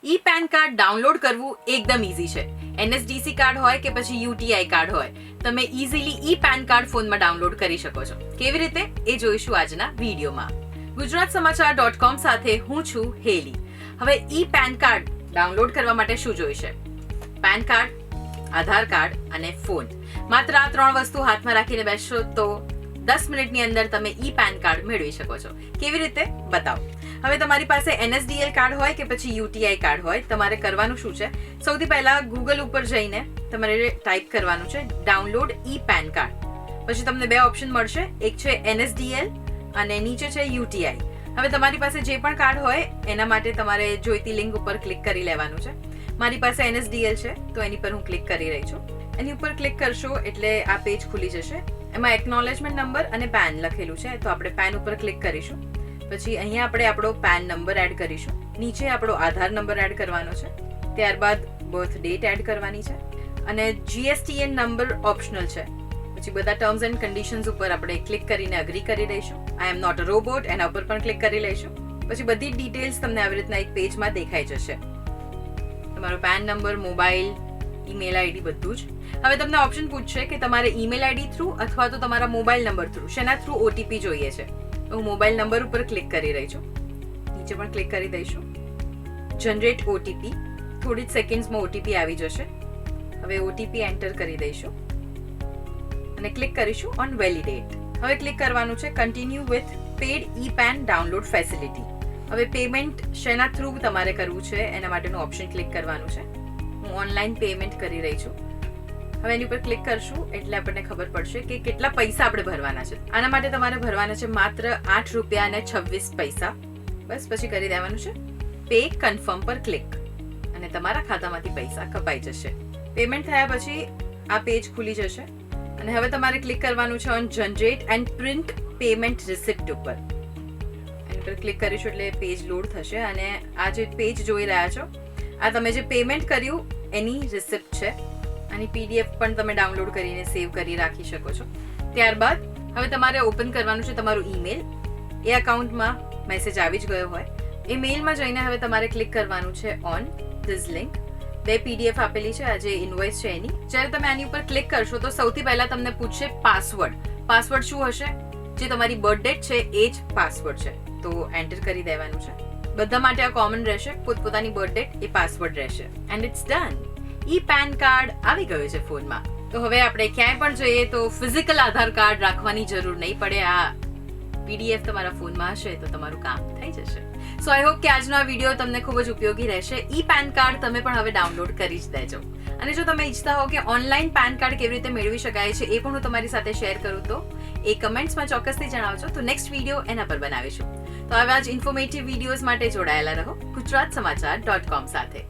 ઈ PAN card download કરવું એકદમ easy છે. NSDC કાર્ડ હોય કે પછી UTI કાર્ડ હોય, તમે ઈઝીલી ઈ પેન કાર્ડ ફોનમાં ડાઉનલોડ કરી શકો છો. કેવી રીતે એ જોઈશું આજના વિડીયોમાં. gujaratsamachar.com સાથે હું છું હેલી. હવે ઈ પેન કાર્ડ ડાઉનલોડ કરવા માટે શું જોઈશે? પેન કાર્ડ, આધાર કાર્ડ અને ફોન. માત્ર આ 3 વસ્તુ હાથમાં રાખીને બેસશો તો 10 મિનિટની અંદર તમે ઈ પેન કાર્ડ મેળવી શકો છો. કેવી રીતે બતાવો. હવે તમારી પાસે NSDL કાર્ડ હોય કે પછી UTI કાર્ડ હોય, તમારે કરવાનું શું છે? સૌથી પહેલા ગૂગલ ઉપર જઈને તમારે ટાઈપ કરવાનું છે ડાઉનલોડ ઈ પેન કાર્ડ. પછી તમને 2 ઓપ્શન મળશે, એક છે NSDL અને નીચે છે UTI. હવે તમારી પાસે જે પણ કાર્ડ હોય એના માટે તમારે જોઈતી લિંક ઉપર ક્લિક કરી લેવાનું છે. મારી પાસે NSDL છે તો એની પર હું ક્લિક કરી રહી છું. એની ઉપર ક્લિક કરશો એટલે આ પેજ ખુલી જશે. એમાં એકનોલેજમેન્ટ નંબર અને પેન લખેલું છે, તો આપણે પેન ઉપર ક્લિક કરીશું. પછી અહીંયા આપણે આપણો પેન નંબર એડ કરીશું. નીચે આપણો આધાર નંબર એડ કરવાનો છે. ત્યારબાદ બર્થ ડેટ એડ કરવાની છે અને GSTN નંબર ઓપ્શનલ છે. પછી બધા ટર્મ્સ એન્ડ કન્ડિશન્સ ઉપર આપણે ક્લિક કરીને અગ્રી કરી દઈશું. આઈ એમ નોટ અ રોબોટ એના ઉપર પણ ક્લિક કરી લઈશું. પછી બધી ડિટેલ્સ તમને આવી રીતના એક પેજમાં દેખાઈ જશે. તમારો PAN number, mobile, email ID બધું જ. હવે તમને ઓપ્શન પૂછશે કે તમારે ઈમેલ આઈડી થ્રુ અથવા તો તમારા મોબાઈલ નંબર થ્રુ, શેના થ્રુ OTP જોઈએ છે. હું મોબાઈલ નંબર ઉપર ક્લિક કરી રહી છું. નીચે પણ ક્લિક કરી દઈશું. Generate OTP. થોડી જ સેકન્ડ્સમાં OTP આવી જશે. હવે OTP એન્ટર કરી દઈશું અને ક્લિક કરીશું ઓન વેલિડેટ. હવે ક્લિક કરવાનું છે continue with paid e PAN download facility. હવે પેમેન્ટ શેના થ્રુ તમારે કરવું છે એના માટેનું ઓપ્શન ક્લિક કરવાનું છે. હું ઓનલાઈન પેમેન્ટ કરી રહી છું. હવે એની ઉપર ક્લિક કરશું એટલે આપણને ખબર પડશે કે કેટલા પૈસા આપણે ભરવાના છે. આના માટે તમારે ભરવાના છે માત્ર ₹8.26. બસ પછી કરી દેવાનું છે પે કન્ફર્મ પર ક્લિક અને તમારા ખાતામાંથી પૈસા કપાઈ જશે. પેમેન્ટ થયા પછી આ પેજ ખુલી જશે અને હવે તમારે ક્લિક કરવાનું છે on generate and print payment receipt ઉપર. એની પર ક્લિક કરીશું એટલે પેજ લોડ થશે અને આ જે પેજ જોઈ રહ્યા છો આ તમે જે પેમેન્ટ કર્યું એની રિસિપ્ટ છે. આની PDF પણ તમે ડાઉનલોડ કરીને સેવ કરી રાખી શકો છો. ત્યારબાદ હવે તમારે ઓપન કરવાનું છે તમારું ઈમેલ. એ અકાઉન્ટમાં મેસેજ આવી જ ગયો હોય. એ મેલમાં જઈને હવે તમારે ક્લિક કરવાનું છે ઓન ધીસ લિંક. 2 PDF આપેલી છે, આ જે ઇનવોઇસ છે એની. જ્યારે તમે આની ઉપર ક્લિક કરશો તો સૌથી પહેલા તમને પૂછશે પાસવર્ડ. પાસવર્ડ શું હશે? જે તમારી બર્થ ડેટ છે એ જ પાસવર્ડ છે, તો એન્ટર કરી દેવાનું છે. બધા માટે આ કોમન રહેશે. પોતપોતાની બર્થ ડેટ એ પાસવર્ડ રહેશે and it's done. E PAN card આવી ગયું છે ફોનમાં. તો હવે આપણે ક્યાંય પણ જઈએ તો ફિઝિકલ આધાર કાર્ડ રાખવાની જરૂર નહીં પડે. આ PDF તમારા ફોનમાં હશે તો તમારું કામ થઈ જશે. સો આઈ હોપ કે આજનો આ વિડીયો તમને ખૂબ જ ઉપયોગી રહેશે. ઈ પેન કાર્ડ તમે પણ હવે ડાઉનલોડ કરી જ દેજો. અને જો તમે ઈચ્છતા હો કે ઓનલાઈન પેન કાર્ડ કેવી રીતે મેળવી શકાય છે એ પણ હું તમારી સાથે શેર કરું તો એ કમેન્ટ્સમાં ચોક્કસથી જણાવજો. તો નેક્સ્ટ વિડીયો એના પર બનાવીશું. તો આવા જ ઇન્ફોર્મેટિવ વિડીયોઝ માટે જોડાયેલા રહો ગુજરાતસમાચાર.com સાથે.